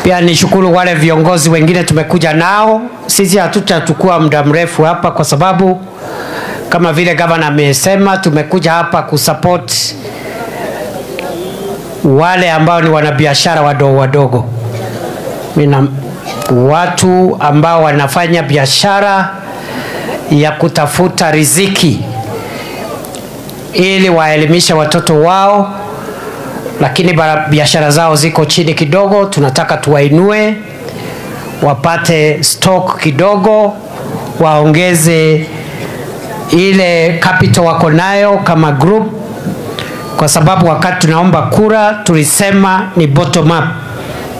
Pia nishukuru wale viongozi wengine tumekuja nao. Sisi hatutachukua muda mrefu hapa kwa sababu kama vile gavana amesema, tumekuja hapa kusupport wale ambao ni wanabiashara wadogo wadogo. Watu ambao wanafanya biashara ya kutafuta riziki ili waelimisha watoto wao, lakini biashara zao ziko chini kidogo. Tunataka tuwainue, wapate stock kidogo, waongeze ile capital wako nayo kama group, kwa sababu wakati tunaomba kura tulisema ni bottom up.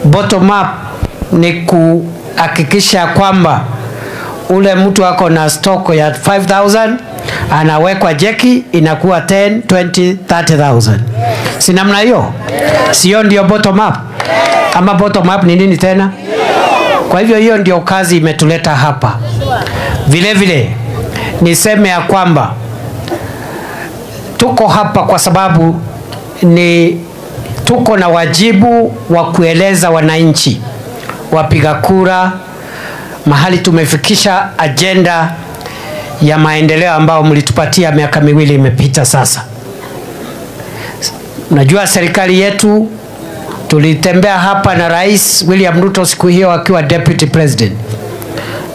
Bottom up ni kuhakikisha kwamba ule mtu wako na stock ya 5,000 anawekwa jeki inakuwa 10, 20, 30,000. Si namna hiyo? Sio ndio bottom up? Ama bottom up ni nini tena? Kwa hivyo hiyo ndio kazi imetuleta hapa. Vile vile niseme ya kwamba tuko hapa kwa sababu tuko na wajibu wa kueleza wananchi wapiga kura mahali tumefikisha agenda ya maendeleo ambao mlitupatia miaka miwili imepita sasa. Najua serikali yetu tulitembea hapa na Rais William Ruto siku hiyo akiwa deputy president,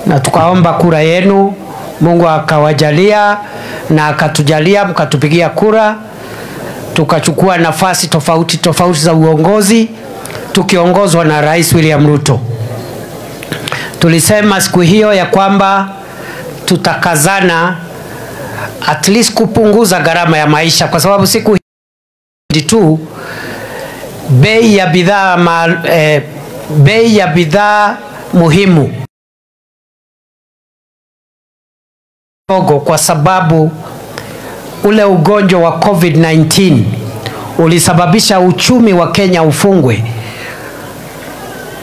na tukaomba kura yenu. Mungu akawajalia na akatujalia, mkatupigia kura, tukachukua nafasi tofauti tofauti za uongozi tukiongozwa na Rais William Ruto. Tulisema siku hiyo ya kwamba tutakazana at least kupunguza gharama ya maisha, kwa sababu siku tu bei ya bidhaa muhimu kwa sababu ule ugonjwa wa COVID-19 ulisababisha uchumi wa Kenya ufungwe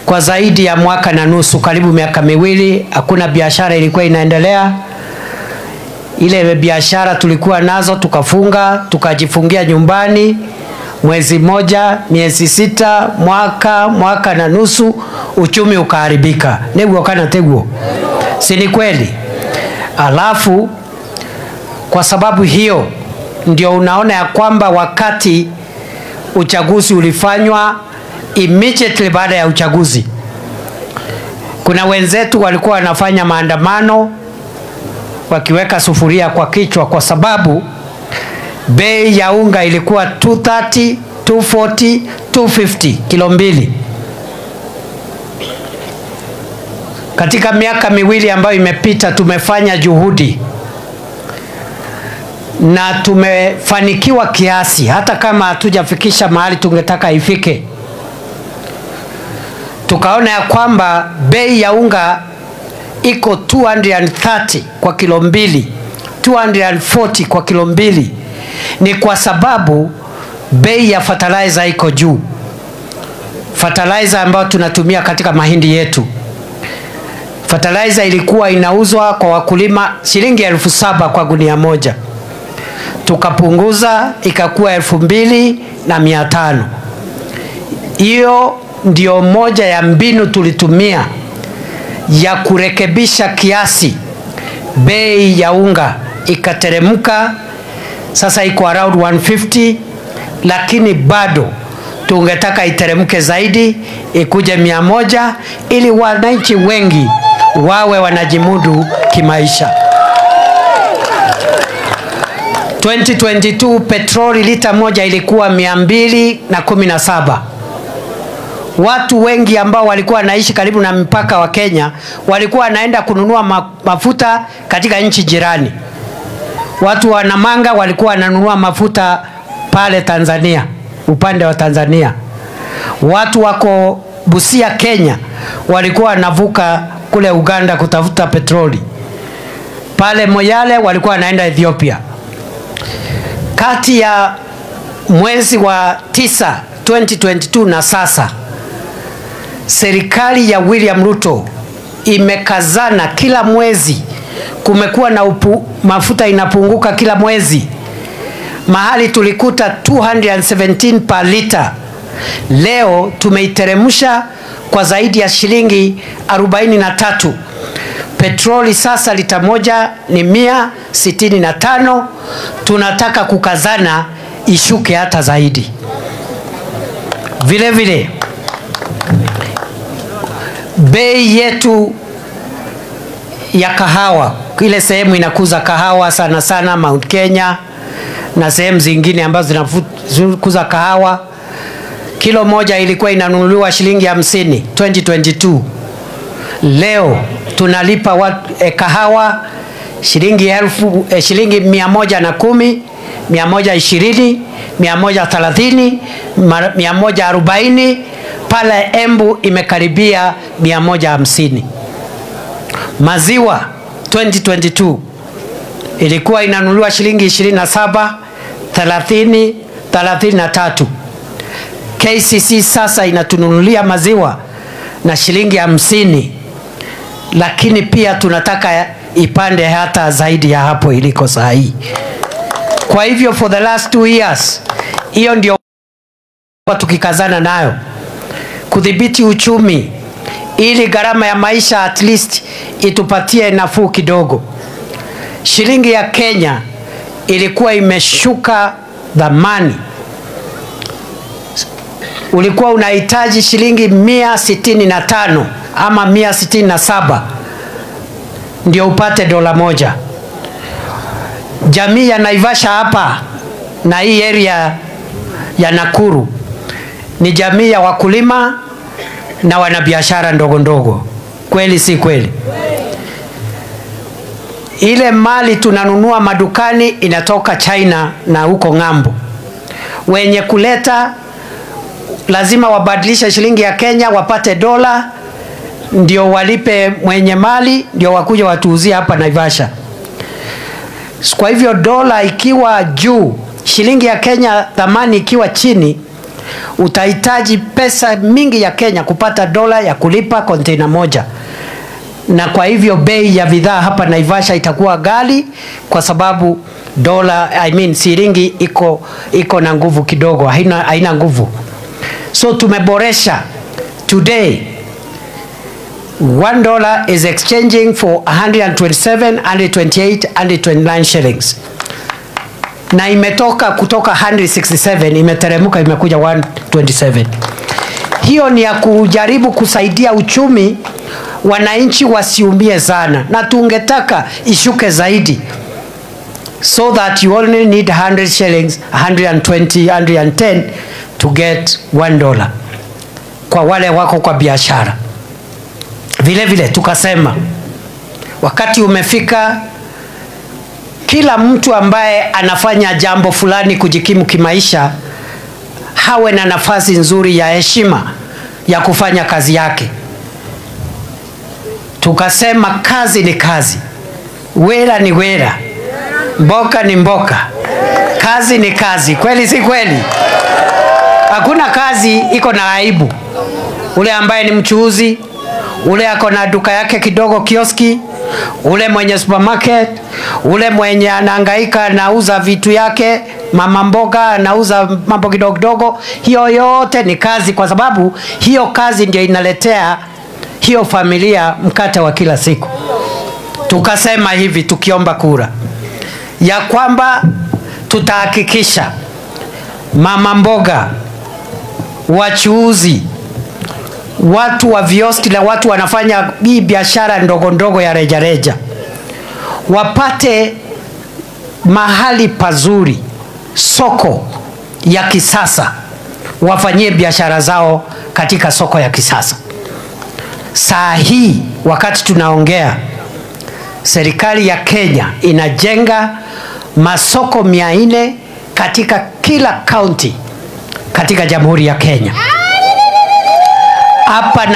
kwa zaidi ya mwaka na nusu, karibu miaka miwili. Hakuna biashara ilikuwa inaendelea. Ile biashara tulikuwa nazo tukafunga, tukajifungia nyumbani mwezi moja, miezi 6, mwaka na nusu, uchumi ukaharibika. Neguo kana teguo. Si ni kweli? Alafu kwa sababu hiyo ndio unaona ya kwamba wakati uchaguzi ulifanywa, immediately baada ya uchaguzi kuna wenzetu walikuwa wanafanya maandamano wakiweka sufuria kwa kichwa, kwa sababu bei ya unga ilikuwa 230, 240, 250 kilo mbili. Katika miaka miwili ambayo imepita tumefanya juhudi na tumefanikiwa kiasi, hata kama hatujafikisha mahali tungetaka ifike. Tukaona ya kwamba bei ya unga iko 230 kwa kilo mbili, 240 kwa kilo mbili. Ni kwa sababu bei ya fertilizer iko juu. Fertilizer ambayo tunatumia katika mahindi yetu, fertilizer ilikuwa inauzwa kwa wakulima shilingi 7,000 kwa gunia moja. Tukapunguza ikakuwa 2,500. Hiyo ndio moja ya mbinu tulitumia ya kurekebisha kiasi bei ya unga ikateremka. Sasa iko around 150, lakini bado tungetaka iteremke zaidi, ikuje 100, ili wananchi wengi wawe wanajimudu kimaisha. 2022 petroli lita moja ilikuwa 217. Watu wengi ambao walikuwa naishi karibu na mpaka wa Kenya walikuwa wanaenda kununua mafuta katika nchi jirani. Watu wa Namanga walikuwa wananunua mafuta pale Tanzania, upande wa Tanzania. Watu wako Busia Kenya walikuwa wanavuka kule Uganda kutafuta petroli. Pale Moyale walikuwa wanaenda Ethiopia. Kati ya mwezi wa 9 2022 na sasa, serikali ya William Ruto imekazana kila mwezi. Kumekuwa na mafuta inapunguka kila mwezi. Mahali tulikuta 217 per liter, leo tumeiteremsha kwa zaidi ya shilingi 43. Petroli sasa lita moja ni 165. Tunataka kukazana ishuke hata zaidi. Vile vile bei yetu ya kahawa, ile sehemu inakuza kahawa sana sana Mount Kenya na sehemu zingine ambazo zinakuza kahawa, kilo moja ilikuwa inanunuliwa shilingi 50 2022. Leo tunalipa kahawa shilingi 110, 120, 130, 140. Pale Embu imekaribia 150. Maziwa 2022 ilikuwa inanunuliwa shilingi 27, 30, 33. KCC sasa inatununulia maziwa na shilingi 50, lakini pia tunataka ipande hata zaidi ya hapo iliko saa hii. Kwa hivyo for the last 2 years, hiyo ndio tukikazana nayo kudhibiti uchumi, ili gharama ya maisha at least itupatie nafuu kidogo. Shilingi ya Kenya ilikuwa imeshuka dhamani. Ulikuwa unahitaji shilingi 165 ama 167 ndio upate dola moja. Jamii ya Naivasha hapa na hii area ya Nakuru ni jamii ya wakulima na wanabiashara ndogo ndogo. Kweli si kweli? Ile mali tunanunua madukani inatoka China na huko ng'ambo. Wenye kuleta lazima wabadilisha shilingi ya Kenya wapate dola ndio walipe mwenye mali ndio wakuja watuuzie hapa Naivasha. Kwa hivyo dola ikiwa juu, shilingi ya Kenya thamani ikiwa chini, utahitaji pesa mingi ya Kenya kupata dola ya kulipa container moja. Na kwa hivyo bei ya bidhaa hapa Naivasha itakuwa ghali kwa sababu dola, shilingi iko na nguvu kidogo, haina nguvu. So tumeboresha. Today $1 is exchanging for 127, 128, 129 shillings. Na imetoka kutoka 167 imeteremuka imekuja 127. Hiyo ni ya kujaribu kusaidia uchumi, wananchi wasiumie sana, na tungetaka ishuke zaidi so that you only need 100 shillings, 120, 110 to get $1 kwa wale wako kwa biashara. Vile vile tukasema wakati umefika, kila mtu ambaye anafanya jambo fulani kujikimu kimaisha hawe na nafasi nzuri ya heshima ya kufanya kazi yake. Tukasema kazi ni kazi, wera ni wera, mboka ni mboka. Kazi ni kazi, kweli si kweli? Hakuna kazi iko na aibu. Ule ambaye ni mchuuzi, ule ako na duka yake kidogo kioski, ule mwenye supermarket, ule mwenye anahangaika anauza vitu yake, mama mboga anauza mambo kidogo kidogo, hiyo yote ni kazi, kwa sababu hiyo kazi ndio inaletea hiyo familia mkate wa kila siku. Tukasema hivi tukiomba kura ya kwamba tutahakikisha mama mboga, wachuuzi, watu wa vioski na watu wanafanya hii biashara ndogo ndogo ya reja reja wapate mahali pazuri, soko ya kisasa, wafanyie biashara zao katika soko ya kisasa. Saa hii wakati tunaongea, serikali ya Kenya inajenga masoko 400 katika kila county katika Jamhuri ya Kenya. Hapa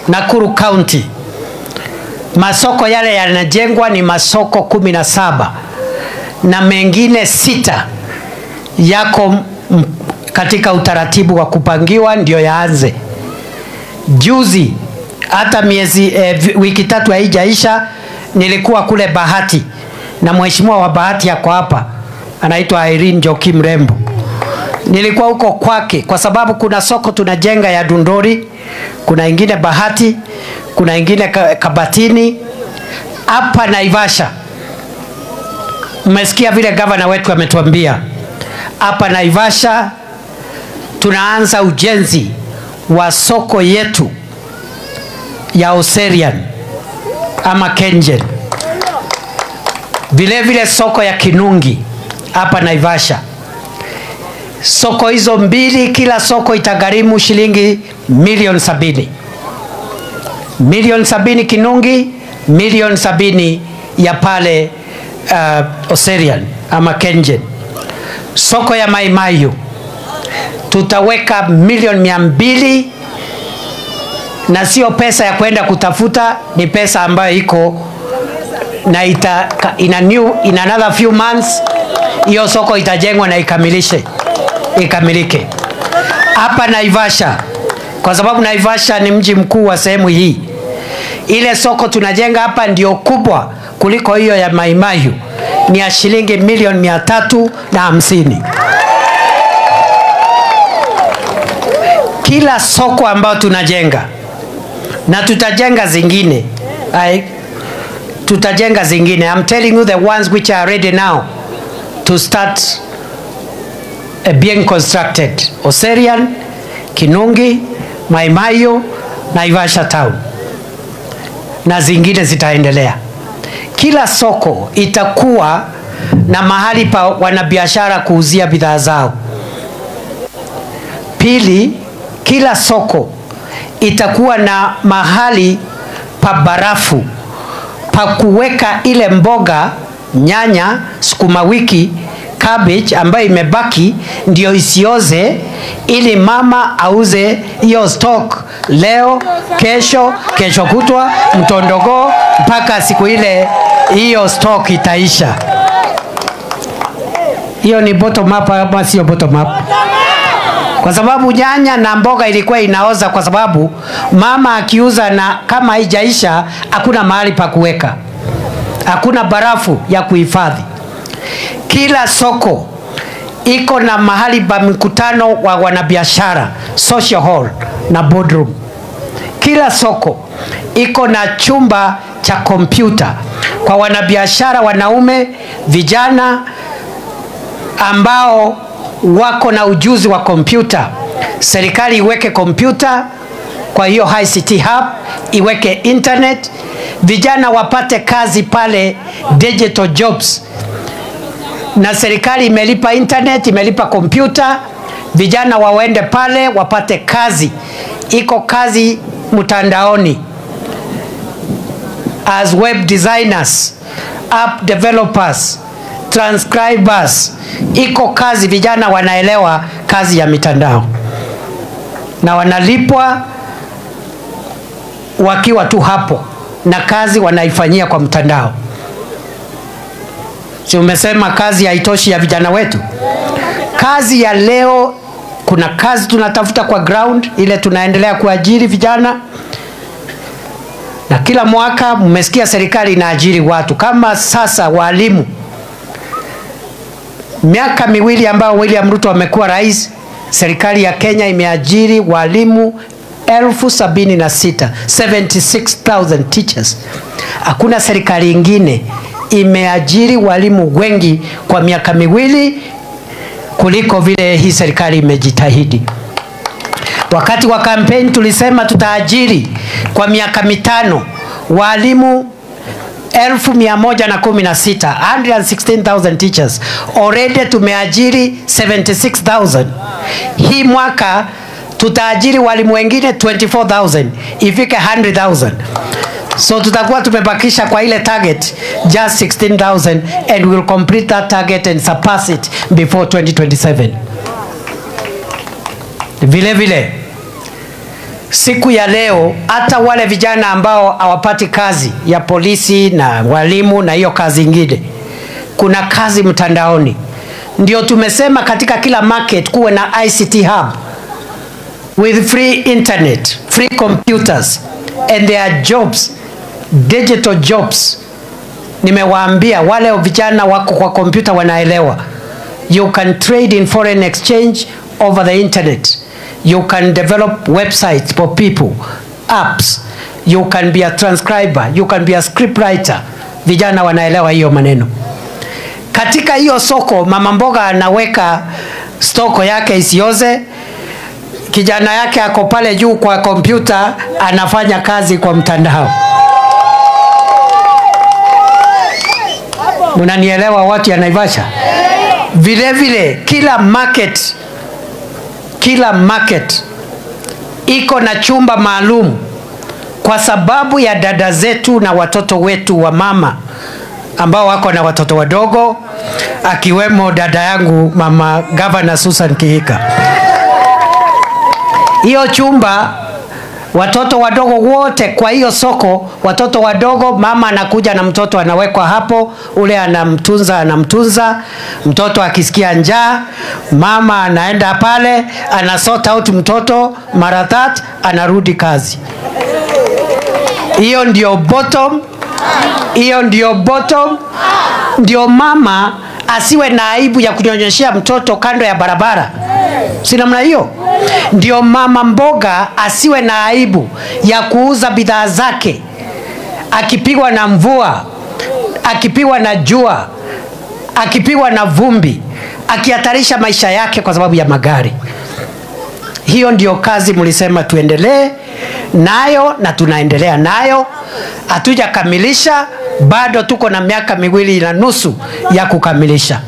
Nakuru County, masoko yale yanajengwa ni masoko 17 na mengine 6 yako katika utaratibu wa kupangiwa ndio yaanze. Juzi hata wiki 3 haijaisha, nilikuwa kule Bahati na mheshimiwa wa Bahati yako hapa, anaitwa Irene Joki Mrembo. nilikuwa huko kwake kwa sababu kuna soko tunajenga ya Dundori, kuna ingine Bahati, kuna ingine Kabatini, hapa Naivasha. Mmesikia vile gavana wetu ametuambia, hapa Naivasha tunaanza ujenzi wa soko yetu ya Oserian ama Kengen. Vile vile soko ya Kinungi hapa Naivasha. Soko hizo mbili, kila soko itagharimu shilingi milioni 70. Milioni 70 Kinungi, milioni 70 ya pale Oserian ama Kengen. Soko ya Mai Mahiu tutaweka milioni 200, na sio pesa ya kwenda kutafuta, ni pesa ambayo iko na in another few months hiyo soko itajengwa na ikamilike. Hapa Naivasha, kwa sababu Naivasha ni mji mkuu wa sehemu hii, ile soko tunajenga hapa ndio kubwa kuliko hiyo ya Mai Mahiu, ni ya shilingi milioni 350. Kila soko ambao tunajenga, na tutajenga zingine, I'm telling you the ones which are ready now to start being constructed: Oserian, Kinungi, Mai Mahiu, Naivasha town, na zingine zitaendelea. Kila soko itakuwa na mahali pa wanabiashara kuuzia bidhaa zao. Pili, kila soko itakuwa na mahali pa barafu pa kuweka ile mboga, nyanya, sukuma wiki, cabbage ambayo imebaki ndio isioze, ili mama auze hiyo stock leo, kesho kutwa, mtondogo, mpaka siku ile hiyo stock itaisha. Hiyo ni bottom up ama sio bottom up? Kwa sababu nyanya na mboga ilikuwa inaoza kwa sababu mama akiuza, na kama haijaisha hakuna mahali pa kuweka, hakuna barafu ya kuhifadhi. Kila soko iko na mahali pa mikutano wa wanabiashara, social hall na boardroom. Kila soko iko na chumba cha kompyuta kwa wanabiashara wanaume, vijana ambao wako na ujuzi wa kompyuta. Serikali iweke kompyuta kwa hiyo ICT hub, iweke internet, vijana wapate kazi pale, digital jobs. Na serikali imelipa internet, imelipa kompyuta, vijana waende pale wapate kazi. Iko kazi mtandaoni as web designers, app developers, transcribers. Iko kazi, vijana wanaelewa kazi ya mitandao na wanalipwa wakiwa tu hapo, na kazi wanaifanyia kwa mtandao. Si umesema kazi haitoshi ya vijana wetu? Kazi ya leo, kuna kazi tunatafuta kwa ground, ile tunaendelea kuajiri vijana. Na kila mwaka mmesikia serikali inaajiri watu. Kama sasa walimu, miaka miwili ambao William Ruto amekuwa rais, serikali ya Kenya imeajiri walimu 76,000, 76,000 teachers. Hakuna serikali ingine imeajiri walimu wengi kwa miaka miwili kuliko vile hii serikali imejitahidi. Wakati wa campaign tulisema tutaajiri kwa miaka 5 walimu 1,116, 116,000 teachers. Already tumeajiri 76,000. Hii mwaka tutaajiri walimu wengine 24,000, ifike 100,000. So tutakuwa tumebakisha kwa ile target just 16,000, and we will complete that target and surpass it before 2027. Vile vile siku ya leo, hata wale vijana ambao hawapati kazi ya polisi na walimu na hiyo kazi ingine, kuna kazi mtandaoni. Ndio tumesema katika kila market kuwe na ICT hub with free internet, free computers, and there are jobs, digital jobs. Nimewaambia wale vijana wako kwa kompyuta wanaelewa. You can trade in foreign exchange over the internet. You can develop websites for people, apps. You can be a transcriber, you can be a scriptwriter. Vijana wanaelewa hiyo maneno. Katika hiyo soko mama mboga anaweka stoko yake isioze. Kijana yake ako pale juu kwa kompyuta anafanya kazi kwa mtandao. Mnanielewa watu ya Naivasha? Vile vile kila market iko na chumba maalum kwa sababu ya dada zetu na watoto wetu wa mama ambao wako na watoto wadogo, akiwemo dada yangu mama Governor Susan Kihika. Hiyo chumba watoto wadogo wote kwa hiyo soko, watoto wadogo, mama anakuja na mtoto anawekwa hapo, ule anamtunza, mtoto akisikia njaa, mama anaenda pale, anasort out mtoto, mara that anarudi kazi. Hiyo ndio bottom. Ndio mama asiwe na aibu ya kunyonyeshea mtoto kando ya barabara. Si namna hiyo? Ndio mama mboga asiwe na aibu ya kuuza bidhaa zake akipigwa na mvua, akipigwa na jua, akipigwa na vumbi, akihatarisha maisha yake kwa sababu ya magari. Hiyo ndio kazi mlisema tuendelee nayo na tunaendelea nayo. Hatujakamilisha, bado tuko na miaka 2.5 ya kukamilisha.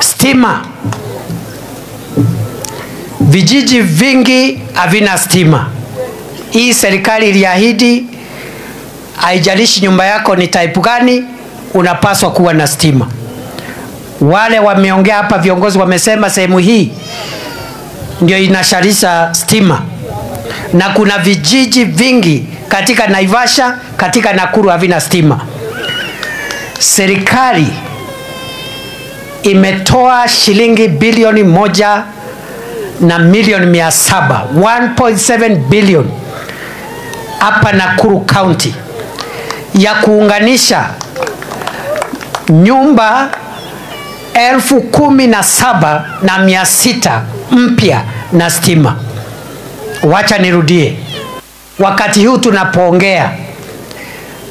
Stima. Vijiji vingi havina stima. Hii serikali iliahidi haijalishi nyumba yako ni type gani, unapaswa kuwa na stima. Wale wameongea hapa, viongozi wamesema sehemu hii ndio inasharisha stima. Na kuna vijiji vingi katika Naivasha, katika Nakuru havina stima. Serikali imetoa shilingi bilioni 1 na milioni 700, 1.7 billion hapa Nakuru County ya kuunganisha nyumba 17,600 mpya na stima. Wacha nirudie. Wakati huu tunapoongea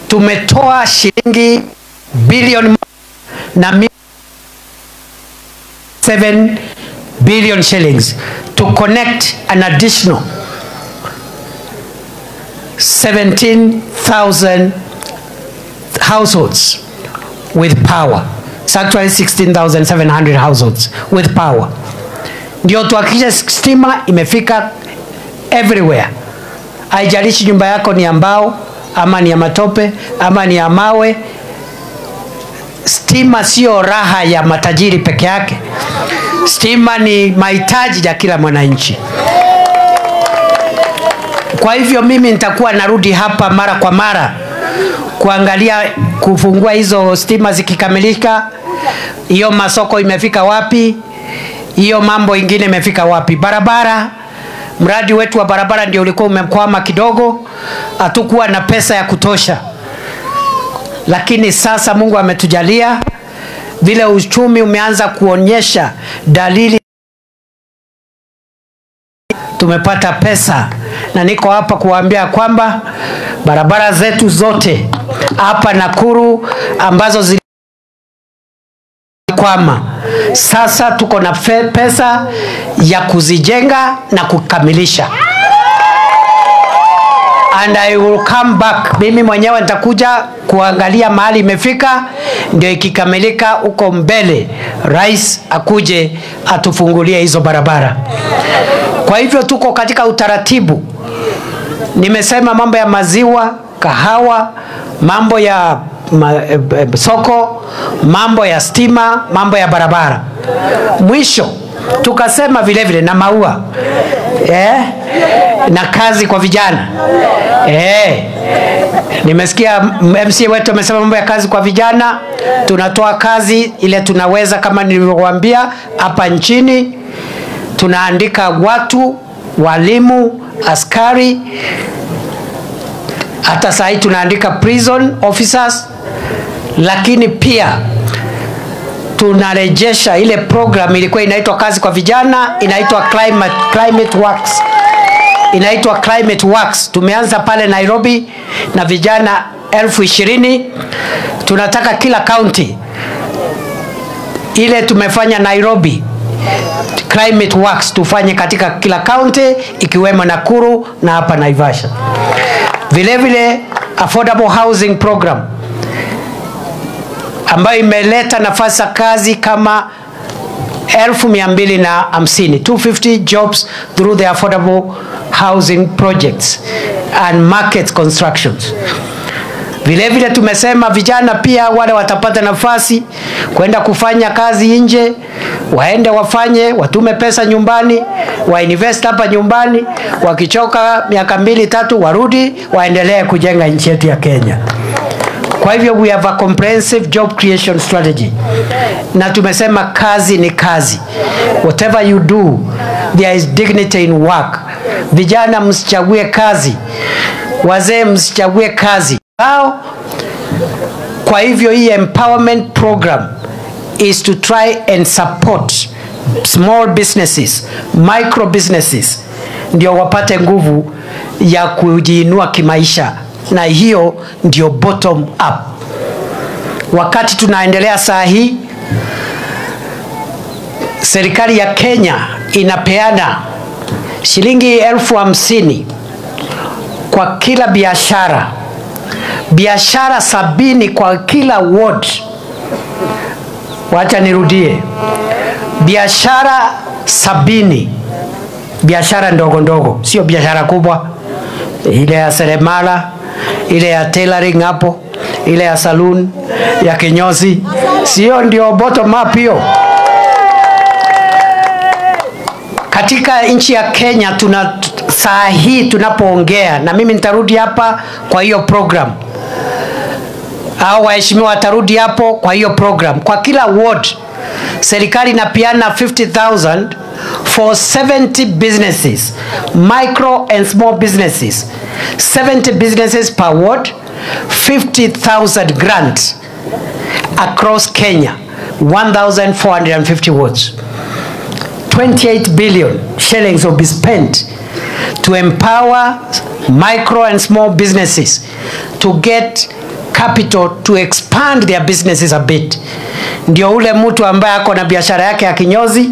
tumetoa shilingi bilioni na 7 billion shillings to connect an additional 17,000 households with power. It's actually 16,700 households with power. Ndio tuhakikishe stima imefika everywhere. Haijalishi nyumba yako ni ya mbao ama ni ya matope ama ni ya mawe. Stima sio raha ya matajiri peke yake. Stima ni mahitaji ya kila mwananchi. Kwa hivyo mimi nitakuwa narudi hapa mara kwa mara kuangalia kufungua hizo stima zikikamilika, hiyo masoko imefika wapi, hiyo mambo ingine imefika wapi. Barabara, mradi wetu wa barabara ndio ulikuwa umekwama kidogo, hatukuwa na pesa ya kutosha. Lakini sasa Mungu ametujalia, vile uchumi umeanza kuonyesha dalili, tumepata pesa, na niko hapa kuwaambia kwamba barabara zetu zote hapa Nakuru ambazo zilikwama, sasa tuko na pesa ya kuzijenga na kukamilisha. And I will come back. Mimi mwenyewe nitakuja kuangalia mahali imefika, ndio ikikamilika huko mbele rais akuje atufungulie hizo barabara. Kwa hivyo tuko katika utaratibu. Nimesema mambo ya maziwa, kahawa, mambo ya soko, mambo ya stima, mambo ya barabara. Mwisho tukasema vile vile na maua. Na kazi kwa vijana. Nimesikia MCA wetu amesema mambo ya kazi kwa vijana. Tunatoa kazi ile tunaweza, kama nilivyowaambia hapa nchini. Tunaandika watu, walimu, askari. Hata sasa tunaandika prison officers. Lakini pia tunarejesha ile program ilikuwa inaitwa kazi kwa vijana, inaitwa Climate Works. Inaitwa Climate Works. Tumeanza pale Nairobi na vijana 20,000. Tunataka kila county ile tumefanya Nairobi Climate Works tufanye katika kila county ikiwemo Nakuru na hapa Naivasha. Vile vile affordable housing program ambayo imeleta nafasi za kazi kama 250 jobs through the affordable housing projects and market constructions. Vile vile tumesema vijana pia wale watapata nafasi kwenda kufanya kazi nje, waende wafanye, watume pesa nyumbani, wainvest hapa nyumbani, wakichoka miaka 2-3 warudi waendelee kujenga nchi yetu ya Kenya. Kwa hivyo we have a comprehensive job creation strategy. Na tumesema kazi ni kazi. Whatever you do, there is dignity in work. Vijana msichague kazi. Wazee msichague kazi. Kwa hivyo hii empowerment program is to try and support small businesses, micro businesses, ndio wapate nguvu ya kujiinua kimaisha, na hiyo ndio bottom up. Wakati tunaendelea saa hii, serikali ya Kenya inapeana shilingi 50,000 kwa kila biashara. Biashara 70 kwa kila ward. Wacha nirudie. Biashara 70. Biashara ndogo ndogo, sio biashara kubwa. Ile ya seremala, ile ya tailoring hapo, ile ya saloon, ya kinyozi, sio ndio bottom up hiyo. Katika nchi ya Kenya saa hii tunapoongea, na mimi nitarudi hapa kwa hiyo program, au waheshimiwa watarudi hapo kwa hiyo program. Kwa kila ward serikali inapeana 50,000 for 70 businesses, micro and small businesses. 70 businesses per ward, 50,000 grant across Kenya, 1,450 wards. 28 billion shillings will be spent to empower micro and small businesses to get capital to expand their businesses a bit. Ndio ule mtu ambaye ako na biashara yake ya kinyozi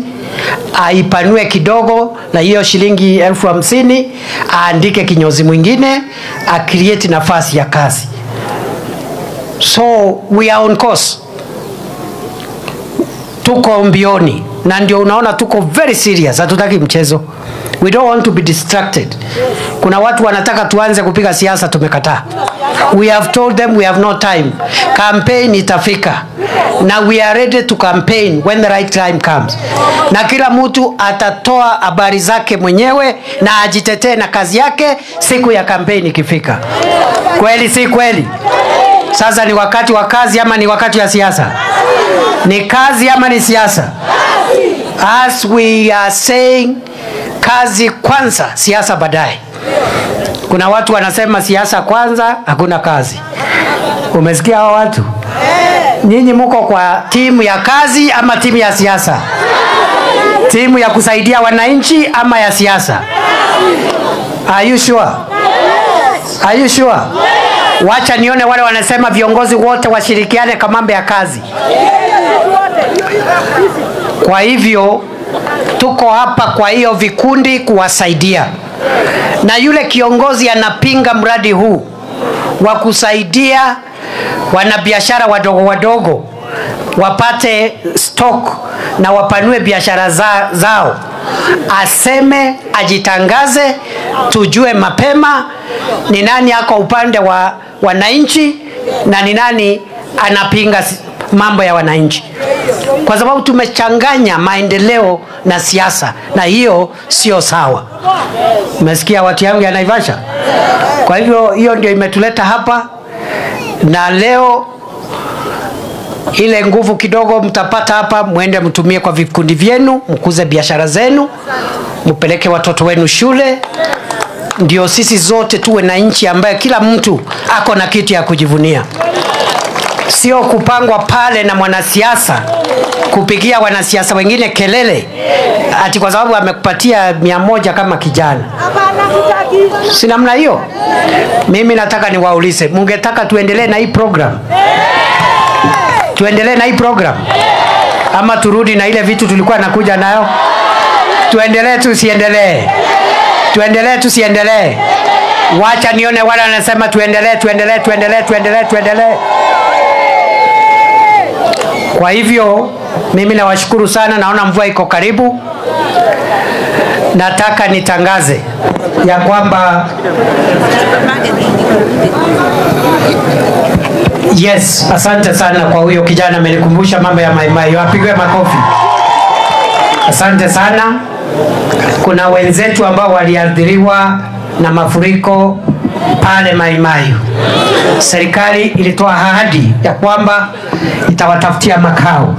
aipanue kidogo na hiyo shilingi 50,000, aandike kinyozi mwingine, a create nafasi ya kazi. So we are on course. Tuko mbioni, na ndio unaona tuko very serious, hatutaki mchezo. We don't want to be distracted. Kuna watu wanataka tuanze kupiga siasa, tumekataa. We have told them we have no time. Campaign itafika. Na we are ready to campaign when the right time comes. Na kila mtu atatoa habari zake mwenyewe na ajitetee na kazi yake siku ya campaign ikifika. Kweli si kweli? Sasa ni wakati wa kazi ama ni wakati wa siasa? Ni kazi ama ni siasa? As we are saying, kazi kwanza, siasa baadaye. Kuna watu wanasema siasa kwanza, hakuna kazi. Umesikia hao watu? Nyinyi mko kwa timu ya kazi ama timu ya siasa? Timu ya kusaidia wananchi ama ya siasa? Are you sure? Are you sure? Wacha nione wale wanasema viongozi wote washirikiane kwa mambo ya kazi. Kwa hivyo tuko hapa kwa hiyo vikundi kuwasaidia. Na yule kiongozi anapinga mradi huu wa kusaidia wanabiashara wadogo wadogo wapate stock na wapanue biashara zao, aseme, ajitangaze, tujue mapema ni nani ako upande wa wananchi na ni nani anapinga mambo ya wananchi. Kwa sababu tumechanganya maendeleo na siasa, na hiyo sio sawa. Umesikia watu yangu ya Naivasha? Kwa hivyo hiyo ndio imetuleta hapa, na leo ile nguvu kidogo mtapata hapa, muende mtumie kwa vikundi vyenu, mkuze biashara zenu, mpeleke watoto wenu shule, ndio sisi zote tuwe na nchi ambayo kila mtu ako na kitu ya kujivunia. sio kupangwa pale na mwanasiasa kupigia wanasiasa wengine kelele ati kwa sababu amekupatia 100 kama kijana. Si namna hiyo. Mimi nataka niwaulize, mungetaka tuendelee na hii program? Tuendelee na hii program ama turudi na ile vitu tulikuwa nakuja nayo? Tuendelee tusiendelee? Tuendelee tusiendelee? Wacha nione wale wanasema tuendelee tuendelee tuendelee tuendelee tuendelee. Kwa hivyo mimi nawashukuru sana, naona mvua iko karibu. Nataka nitangaze ya kwamba yes, asante sana kwa huyo kijana amenikumbusha mambo ya Mai Mai. Wapigwe makofi. Asante sana. Kuna wenzetu ambao waliathiriwa na mafuriko pale Mai Mai. Serikali ilitoa ahadi ya kwamba itawatafutia makao.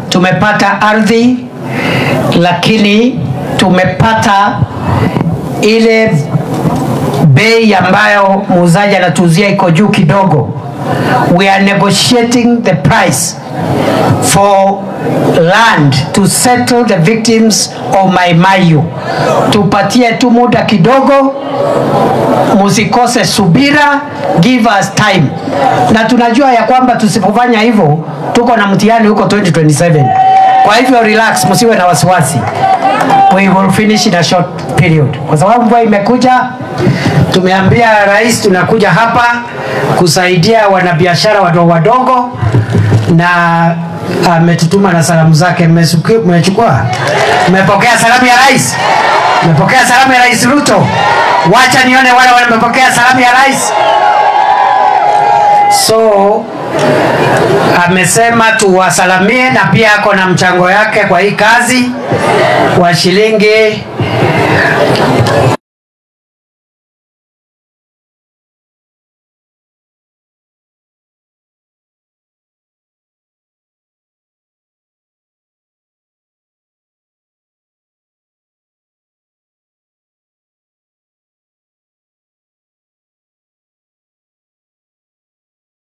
Tumepata ardhi, lakini tumepata ile bei ambayo muuzaji anatuuzia iko juu kidogo. We are negotiating the price for land to settle the victims of Mai Mai. Tupatie tu muda kidogo, musikose subira, give us time. Na tunajua ya kwamba tusipofanya hivyo tuko na mtihani huko 2027. Kwa hivyo relax, msiwe na wasiwasi. We will finish in a short period. Kwa sababu mvua imekuja, tumeambia rais tunakuja hapa kusaidia wanabiashara wadogo wadogo, na ametutuma na salamu zake. Mmechukua? Mmepokea salamu ya rais? Mmepokea salamu ya Rais Ruto? Wacha nione wale wamepokea salamu ya rais. So amesema tuwasalamie, na pia ako na mchango yake kwa hii kazi wa shilingi